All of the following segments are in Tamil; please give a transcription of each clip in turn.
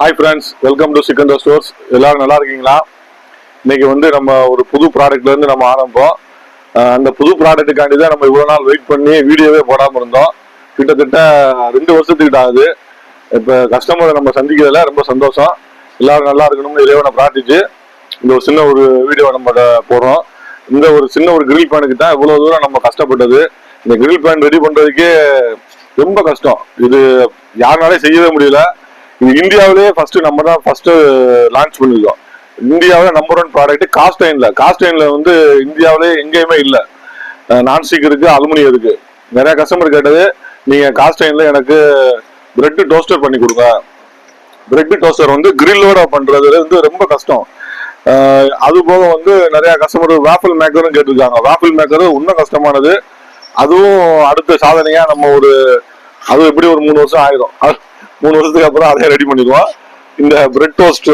Hi friends, welcome to Sikandar stores. எல்லாரும் நல்லா இருக்கீங்களா? இன்னைக்கு நம்ம ஒரு புது ப்ராடக்ட்ல இருந்து நம்ம ஆரம்பம். அந்த புது ப்ராடக்ட்டுக்காண்டி தான் நம்ம இவ்வளவு நாள் வெயிட் பண்ணி வீடியோவே போடாம இருந்தோம். கிட்டத்தட்ட 2 வருஷத்துக்கிட்ட ஆகுது. இப்ப கஸ்டமரை நம்ம சந்திக்கிறதுல ரொம்ப சந்தோஷம். எல்லாரும் நல்லா இருக்கணும்னு இறைவனை பிரார்த்திச்சு இந்த ஒரு சின்ன ஒரு வீடியோ நம்ம போடுறோம். இந்த ஒரு சின்ன ஒரு கிரில் பேனுக்கு தான் இவ்வளவு தூரம் நம்ம கஷ்டப்பட்டது. இந்த கிரில் பேன் ரெடி பண்றதுக்கே ரொம்ப கஷ்டம். இது யாருனாலே செய்யவே முடியல. இது இந்தியாவிலேயே நம்ம தான் ஃபர்ஸ்ட் லான்ச் பண்ணிருக்கோம். இந்தியாவில நம்பர் 1 ப்ராடக்ட் காஸ்டைன்ல இந்தியாவிலே எங்கேயுமே இல்லை. நான்ஸ்டிக் இருக்கு, அலுமினியம் இருக்கு. நிறைய கஸ்டமர் கேட்டது, நீங்க காஸ்டைன்ல எனக்கு பிரெட் டோஸ்டர் பண்ணி கொடுங்க. பிரெட் டோஸ்டர் கிரில்லோட பண்றது ரொம்ப கஷ்டம். அது போக நிறைய கஸ்டமர் வாஃபிள் மேக்கரும் கேட்டிருக்காங்க. வாஃபிள் மேக்கர் இன்னும் கஷ்டமானது. அதுவும் அடுத்த சாதனையா நம்ம அது எப்படி ஒரு 3 வருஷம் ஆயிடும். 3 வருஷத்துக்கு அப்புறம் அதே ரெடி பண்ணிடுவோம். இந்த பிரெட் டோஸ்ட்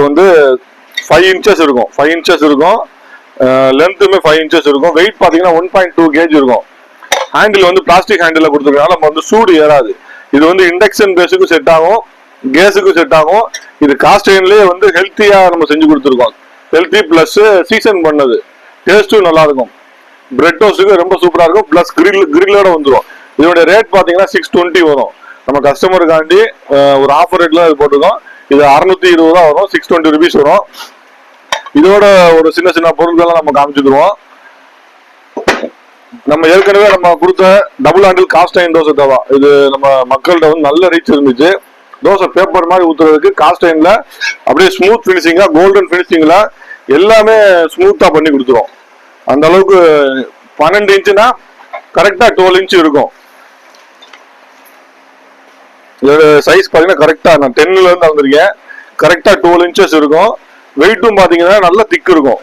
5 இன்ச்சஸ் இருக்கும். 5 இன்ச்சஸ் இருக்கும். லென்த்துமே 5 இன்ச்சஸ் இருக்கும். வெயிட் பாத்தீங்கன்னா 1.2 kg இருக்கும். ஹேண்டில் பிளாஸ்டிக் ஹேண்டில் கொடுத்துருக்கனால நம்ம சூடு ஏறாது. இது இண்டக்ஷன் பேஸுக்கும் செட் ஆகும், கேஸுக்கும் செட் ஆகும். இது காஸ்டைன்லயே ஹெல்த்தியா நம்ம செஞ்சு கொடுத்துருக்கோம். ஹெல்த்தி பிளஸ் சீசன் பண்ணது, டேஸ்டும் நல்லா இருக்கும். பிரெட் டோஸ்ட்டுக்கு ரொம்ப சூப்பரா இருக்கும். பிளஸ் கிரில்லோட வந்துடும். இதோட ரேட் பாத்தீங்கன்னா 620 வரும். நம்ம கஸ்டமருக்காண்டி ஒரு ஆஃபர் ரேட்ல இது போட்டுருக்கோம். இது 620 ரூபா வரும், 620 ருபீஸ் வரும். இதோட ஒரு சின்ன சின்ன பொருட்கள்லாம் நம்ம காமிச்சுக்கிறோம். நம்ம ஏற்கனவே நம்ம கொடுத்த டபுள் ஹேண்டில் காஸ்டைன் தோசை தவா, இது நம்ம மக்கள்கிட்ட நல்ல ரீச் இருந்துச்சு. தோசை பேப்பர் மாதிரி ஊத்துறதுக்கு காஸ்டைன்ல அப்படியே ஸ்மூத் பினிஷிங்கா, கோல்டன் பினிஷிங்ல எல்லாமே ஸ்மூத்தா பண்ணி கொடுத்துரும். அந்த அளவுக்கு 12 இன்ச்சுனா கரெக்டா 12 இன்ச்சு இருக்கும். இதோட சைஸ் பாத்தீங்கன்னா கரெக்டா நான் 10ல இருந்து வந்திருக்கேன். கரெக்டா 12 இன்ச்சஸ் இருக்கும். வெயிட்டும் பாத்தீங்கன்னா நல்ல திக் இருக்கும்.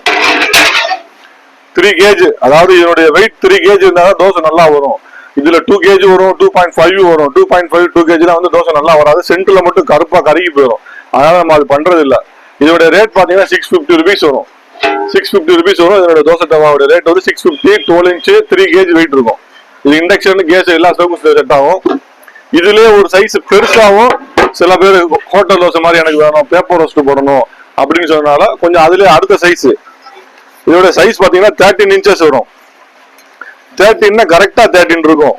3 kg, அதாவது இதனுடைய வெயிட் 3 kg இருந்தாலும் தோசை நல்லா வரும். இதுல 2 kg வரும், 2.5 வரும். 2.5 2 kg தோசை நல்லா வராது. சென்டர்ல மட்டும் கருப்பா கருகி போயிடும். அதனால நம்ம அது பண்றது இல்ல. இதோட ரேட் பாத்தீங்கன்னா 650 ருபீஸ் வரும். 650 ருபீஸ் வரும். இதோட தோசை தவாவோட ரேட் 650. 12 இன்ச்சு 3 kg வெயிட் இருக்கும். இது இண்டக்ஷன், கேஸ் எல்லா சவுக்கும் செட் ஆகும். இதுலயே ஒரு சைஸ் பெருசாவும், சில பேர் ஹோட்டல் தோசை மாதிரி எனக்கு வேணும், பேப்பர் ரோஸ்ட் போடணும் அப்படின்னு சொன்னால கொஞ்சம் அதுலயே அடுத்த சைஸ். இதோட சைஸ் பாத்தீங்கன்னா 13 இன்ச்சஸ் வரும். 13 கரெக்டா 13 இருக்கும்.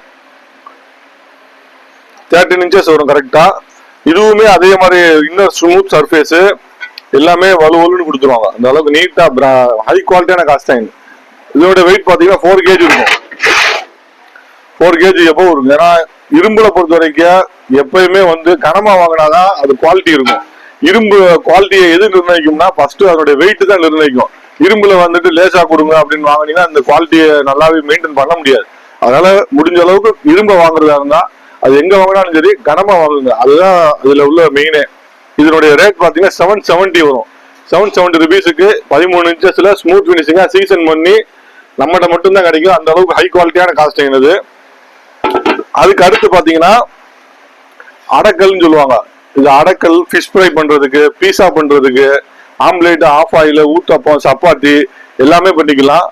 13 இன்ச்சஸ் வரும் கரெக்டா. இதுவுமே அதே மாதிரி இன்னர் ஸ்மூத் சர்ஃபேஸ் எல்லாமே வலுவலுன்னு கொடுத்துருவாங்க. அந்த அளவுக்கு நீட்டா ஹை குவாலிட்டியான காஸ்டைன். இதோட வெயிட் பாத்தீங்கன்னா 4 kg இருக்கும். 4 kg எப்போ இருக்கும். ஏன்னா இரும்புல பொறுத்த வரைக்கும் எப்பயுமே கனமா வாங்கினாதான் அது குவாலிட்டி இருக்கும். இரும்பு குவாலிட்டியை எது நிர்ணயிக்கும்னா ஃபர்ஸ்ட் அதோட வெயிட் தான் நிர்ணயிக்கும். இரும்புல லேசா கொடுங்க அப்படின்னு வாங்கினீங்கன்னா அந்த குவாலிட்டியை நல்லாவே மெயின்டைன் பண்ண முடியாது. அதனால முடிஞ்ச அளவுக்கு இரும்பை வாங்குறதா இருந்தா அது எங்க வாங்கினாலும் சரி கனமா வாங்குங்க. அதுதான் இதுல உள்ள மெயினே. இதனுடைய ரேட் பாத்தீங்கன்னா 770 வரும். 770 ருபீஸுக்கு 13 இன்ச்சஸ்ல ஸ்மூத் பினிஷிங்கா சீசன் பண்ணி நம்மகிட்ட மட்டும்தான் கிடைக்கும். அந்த அளவுக்கு ஹை குவாலிட்டியான காஸ்டிங் இது. அதுக்கு அடுத்து பாத்தீங்கன்னா அடக்கல்னு சொல்லுவாங்க. இது அடக்கல் ஃபிஷ் ஃப்ரை பண்றதுக்கு, பீஸா பண்றதுக்கு, omelette, half boil, uttapam, chapati எல்லாமே பண்ணிக்கலாம்.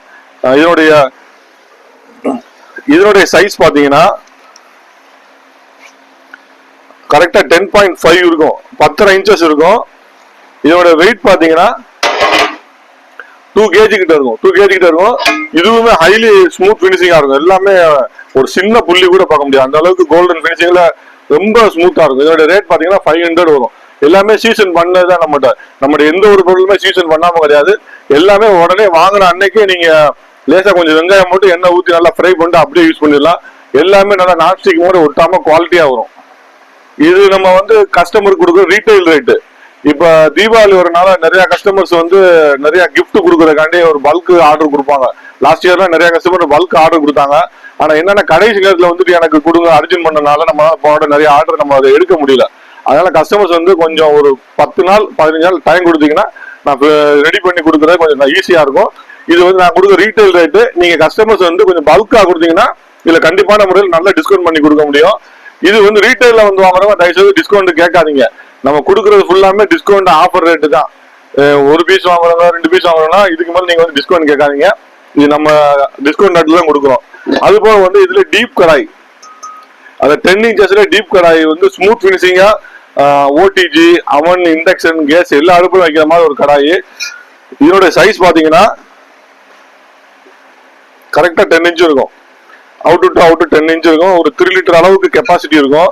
இதனுடைய சைஸ் பாத்தீங்கன்னா கரெக்டா 10.5 இருக்கும். 10.5 இன்ச்சஸ் இருக்கும். இதோட வெயிட் பாத்தீங்கன்னா 2 kg கிட்ட இருக்கும். 2 kg கிட்ட இருக்கும். இதுவுமே ஹைலி ஸ்மூத் பினிஷிங்கா இருக்கும். எல்லாமே ஒரு சின்ன புள்ளி கூட பார்க்க முடியாது. அந்த அளவுக்கு கோல்டன் பினிஷிங்ல ரொம்ப ஸ்மூத்தா இருக்கும். இதோட ரேட் பாத்தீங்கன்னா 500 வரும். எல்லாமே சீசன் பண்ணதான் நம்மகிட்ட எந்த ஒரு பொருளுமே சீசன் பண்ணாம கிடையாது. எல்லாமே உடனே வாங்கின அன்னைக்கே நீங்க லேசா கொஞ்சம் வெங்காயம் போட்டு எண்ணெய் ஊத்தி நல்லா ஃப்ரை பண்ணிட்டு அப்படியே யூஸ் பண்ணிடலாம். எல்லாமே நல்லா நான்ஸ்டிக் மாதிரி ஒட்டாம குவாலிட்டியா வரும். இது நம்ம கஸ்டமருக்கு கொடுக்குற ரீட்டைல் ரேட்டு. இப்ப தீபாவளி வரனால நிறைய கஸ்டமர்ஸ் நிறைய கிஃப்ட் கொடுக்கறதுக்காண்டி ஒரு பல்க் ஆர்டர் கொடுப்பாங்க. லாஸ்ட் இயர்லாம் நிறைய கஸ்டமர் பல்க் ஆர்டர் கொடுத்தாங்க. ஆனா என்னன்னா கடைசி நேரத்துல எனக்கு கொடுங்க அர்ஜென்ட் பண்ணனால நம்ம நிறைய ஆர்டர் நம்ம அதை எடுக்க முடியல. அதனால கஸ்டமர்ஸ் கொஞ்சம் ஒரு 10 நாள் 15 நாள் டைம் கொடுத்தீங்கன்னா நான் ரெடி பண்ணி கொடுக்குறது கொஞ்சம் ஈஸியா இருக்கும். இது நான் கொடுக்குற ரீட்டைல் ரேட்டு. நீங்க கஸ்டமர்ஸ் கொஞ்சம் பல்கா கொடுத்தீங்கன்னா இதுல கண்டிப்பான முறையில் நல்ல டிஸ்கவுண்ட் பண்ணி கொடுக்க முடியும். இது ரீட்டைல்ல வாங்குறவங்க தயவுசெய்து டிஸ்கவுண்ட் கேட்காதீங்க. நம்ம கொடுக்கறது ஃபுல்லாமே டிஸ்கவுண்ட் ஆஃபர் ரேட்டு தான். ஒரு பீஸ் வாங்குறவங்க 2 பீஸ் வாங்குறோம்னா இதுக்கு மேல நீங்க டிஸ்கவுண்ட் கேட்காதீங்க. இது நம்ம டிஸ்கவுண்ட் ரேட்ல தான் கொடுக்குறோம். அது போக இதுல டீப் கடாய், அந்த 10 இன்ச்சஸ்ல டீப் கடாய் ஸ்மூத் பினிஷிங்கா ஓடிஜி, அவன், இண்டக்ஷன், கேஸ் எல்லா அடுப்பும் வைக்கிற மாதிரி ஒரு கடாயி. இதோட சைஸ் பாத்தீங்கன்னா கரெக்டா 10 இன்ச் இருக்கும். அவுட் டு அவுட் 10 இன்ச் இருக்கும். ஒரு 3 லிட்டர் அளவுக்கு கெப்பாசிட்டி இருக்கும்.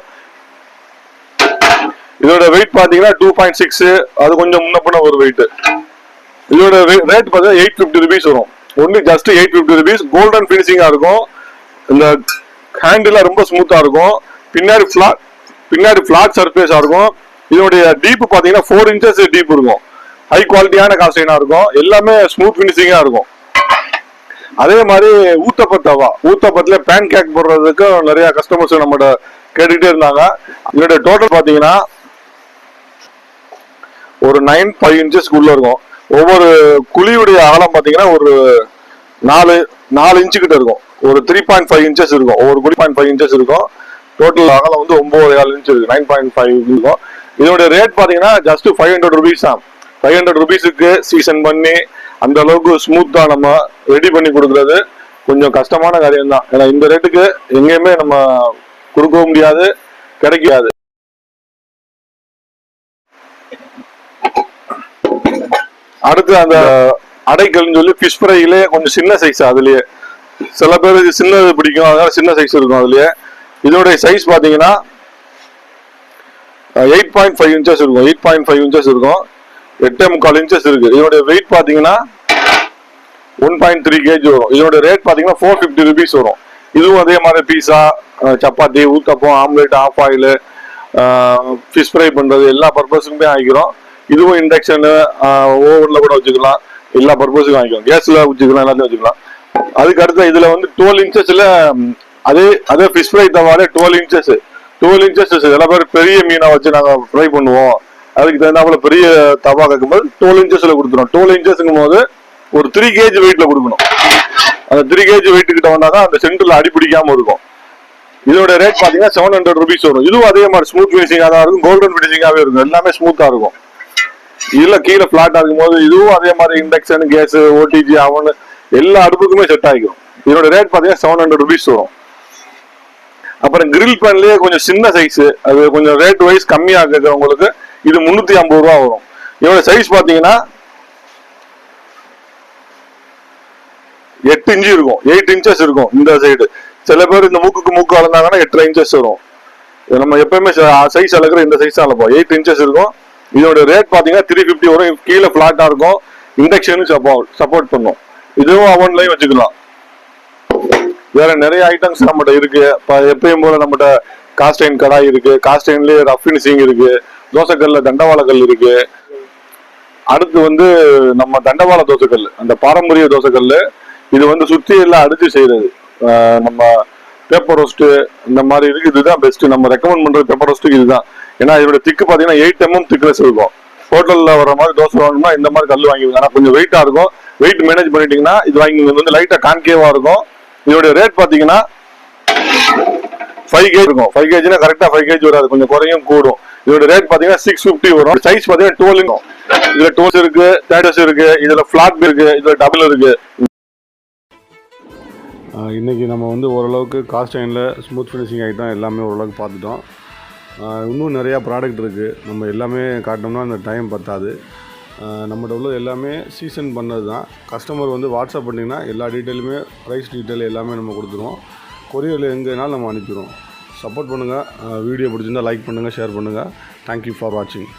இதோட வெயிட் பாத்தீங்கன்னா 2.6, அது கொஞ்சம் முன்ன பண்ண ஒரு வெயிட். இதோட ரேட் பார்த்தீங்கன்னா 850 rupees வரும். Only just 850 rupees. கோல்டன் பினிஷிங்கா இருக்கும். இந்த ஹேண்டில் ரொம்ப ஸ்மூத்தா இருக்கும். பின்னாடி பிளாட் சர்ஃபேஸா இருக்கும். இதோடைய டீப் பாத்தீங்கன்னா 4 inches டீப் இருக்கும். ஹை குவாலிட்டியான காஸ்டைனா இருக்கும். எல்லாமே ஸ்மூத் பினிஷிங்கா இருக்கும். அதே மாதிரி ஊத்தப்பத்துல பேன் கேக் போடுறதுக்கு நிறைய கஸ்டமர்ஸ் நம்மகிட்ட கேட்டுக்கிட்டே இருந்தாங்க. இதோட டோட்டல் பாத்தீங்கன்னா ஒரு 9.5 inches உள்ள இருக்கும். ஒவ்வொரு குழியுடைய அகலம் பாத்தீங்கன்னா ஒரு 4 இன்ச்சு கிட்ட இருக்கும். ஒரு 3.5 inches இருக்கும். ஒவ்வொரு குழி 0.5 inches இருக்கும். டோட்டல் அகலம் வந்து 9.4 inch இருக்கு. 9.5 இருக்கும். இதோட ரேட் பாத்தீங்கன்னா ஜஸ்ட் 500 rupees தான். 500 rupeesக்கு சீசன் பண்ணி அந்த அளவுக்கு ஸ்மூத்தா நம்ம ரெடி பண்ணி கொடுக்கறது கொஞ்சம் கஷ்டமான காரியம் தான். ஏன்னா இந்த ரேட்டுக்கு எங்கேயுமே நம்ம கொடுக்கவும் முடியாது, கிடைக்காது. அடுத்து அந்த அடைக்கல்னு சொல்லி ஃபிஷ் ஃப்ரைலே கொஞ்சம் சின்ன சைஸ். அதுலயே சில பேர் சின்னது பிடிக்கும், அதனால சின்ன சைஸ் இருக்கும். அதுலயே இதோட சைஸ் பாத்தீங்கன்னா 8.5 inches இருக்கும். 8.5 inches இருக்கும். 8.25 inches இருக்கு. இதோட வெயிட் பாத்தீங்கன்னா 1.3 kg வரும். இதோட ரேட் பாத்தீங்கன்னா 450 rupees வரும். இதுவும் அதே மாதிரி pizza, chapati, uttapam, omelette, half boil, fish fry பண்றது எல்லா பர்பஸுக்குமே ஆகிக்கிறோம். இதுவும் இண்டக்ஷனு, ஓவன்ல கூட வச்சுக்கலாம். எல்லா பர்பஸுக்கும் ஆகிக்கும். கேஸ்ல வச்சுக்கலாம், எல்லாத்தையும் வச்சுக்கலாம். அதுக்கு அடுத்து இதுல வந்து 12 inchesல அதே ஃபிஷ் ஃப்ரை தவாலே 12 inches. சில பேர் பெரிய மீனை வச்சு நாங்க ஃப்ரை பண்ணுவோம், அதுக்கு தகுந்தாப்புல பெரிய தவா கேட்கும்போது 12 inchesல கொடுத்துரும். 12 inchesங்கும் போது ஒரு 3 kg வெயிட்ல கொடுக்கணும். அந்த 3 kg வெயிட் கிட்ட வந்தாதான் அந்த சென்டர்ல அடிப்பிடிக்காம இருக்கும். இதோட ரேட் பாத்தீங்கன்னா 700 rupees வரும். இதுவும் அதே மாதிரி ஸ்மூத் பினிஷிங்கா தான் இருக்கும். கோல்டன் பினிஷிங்காவே இருக்கும். எல்லாமே ஸ்மூத்தா இருக்கும். இதுல கீழே பிளாட்டா இருக்கும் போது இதுவும் அதே மாதிரி இண்டக்ஷன், கேஸ், ஓடிஜி, அவன் எல்லா அடுப்புக்குமே செட் ஆகிக்கும். இதோட ரேட் பாத்தீங்கன்னா 700 rupees வரும். அப்புறம் கிரில் பேன்லயே கொஞ்சம் சின்ன சைஸ், அது கொஞ்சம் ரேட் வைஸ் கம்மியா இருக்கிறவங்களுக்கு இது 350 ரூபா வரும். இதோட சைஸ் பாத்தீங்கன்னா 8 inch இருக்கும். 8 inches இருக்கும் இந்த சைடு. சில பேர் இந்த மூக்கு அளந்தாங்கன்னா 8.5 inches வரும். நம்ம எப்பயுமே சைஸ் அளக்குற இந்த சைஸ் அளப்போம். 8 inches இருக்கும். இதோட ரேட் பாத்தீங்கன்னா 350 வரும். கீழே பிளாட்டா இருக்கும். இண்டக்ஷனும் சப்போர்ட் பண்ணும். இதுவும் அவன்லயும் வச்சுக்கலாம். வேற நிறைய ஐட்டம்ஸ் நம்மகிட்ட இருக்கு. எப்பயும் போல நம்மகிட்ட காஸ்டைன் கடாய் இருக்கு. காஸ்டைன்லயே ரஃப் ஃபினிஷிங் இருக்கு. தோசைக்கல்ல தண்டவாள கல் இருக்கு. அடுத்து வந்து நம்ம தண்டவாள தோசைக்கல், அந்த பாரம்பரிய தோசைக்கல். இது வந்து சுத்தி எல்லாம் அடிச்சு செய்யறது. நம்ம பேப்பர் ரோஸ்ட் இந்த மாதிரி இருக்கு. இதுதான் பெஸ்ட். நம்ம ரெக்கமெண்ட் பண்றது பேப்பர் ரோஸ்ட்டுக்கு இதுதான். ஏன்னா இதோட திக்கு பாத்தீங்கன்னா 8 mm திக்னஸ் இருக்கும். ஹோட்டல்ல வர மாதிரி தோசை வாங்கணும்னா இந்த மாதிரி கல் வாங்கிடுங்க. ஆனா கொஞ்சம் வெயிட்டா இருக்கும். வெயிட் மேனேஜ் பண்ணிட்டீங்கன்னா இது வாங்கி வந்து லைட்டா கான்கேவா இருக்கும். இதோட ரேட் பாத்தீங்கன்னா 5 kg இருக்கும். 5 kgனா கரெக்டா 5 kg வராது, கொஞ்சம் குறையும் கூடும். இதோட ரேட் பாத்தீங்கன்னா 650 வரும். சைஸ் பாத்தீங்கன்னா 12 இருக்கும். இதுல 12 இருக்கு, 30 இருக்கு. இதுல பிளாட் இருக்கு, இதுல டபுள் இருக்கு. இன்றைக்கி நம்ம வந்து ஓரளவுக்கு காஸ்டைனில் ஸ்மூத் ஃபினிஷிங் ஐட்டம் எல்லாமே ஓரளவுக்கு பார்த்துட்டோம். இன்னும் நிறையா ப்ராடக்ட் இருக்குது. நம்ம எல்லாமே காட்டினோம்னா அந்த டைம் பத்தாது. நம்மகிட்ட உள்ள எல்லாமே சீசன் பண்ணது தான். கஸ்டமர் வந்து வாட்ஸ்அப் பண்ணிங்கன்னா எல்லா டீட்டெயிலுமே, ப்ரைஸ் டீட்டெயில் எல்லாமே நம்ம கொடுத்துருவோம். கொரியரில் எங்கேனாலும் நம்ம அனுப்பிடுவோம். சப்போர்ட் பண்ணுங்கள். வீடியோ பிடிச்சிருந்தால் லைக் பண்ணுங்கள், ஷேர் பண்ணுங்கள். தேங்க்யூ ஃபார் வாட்சிங்.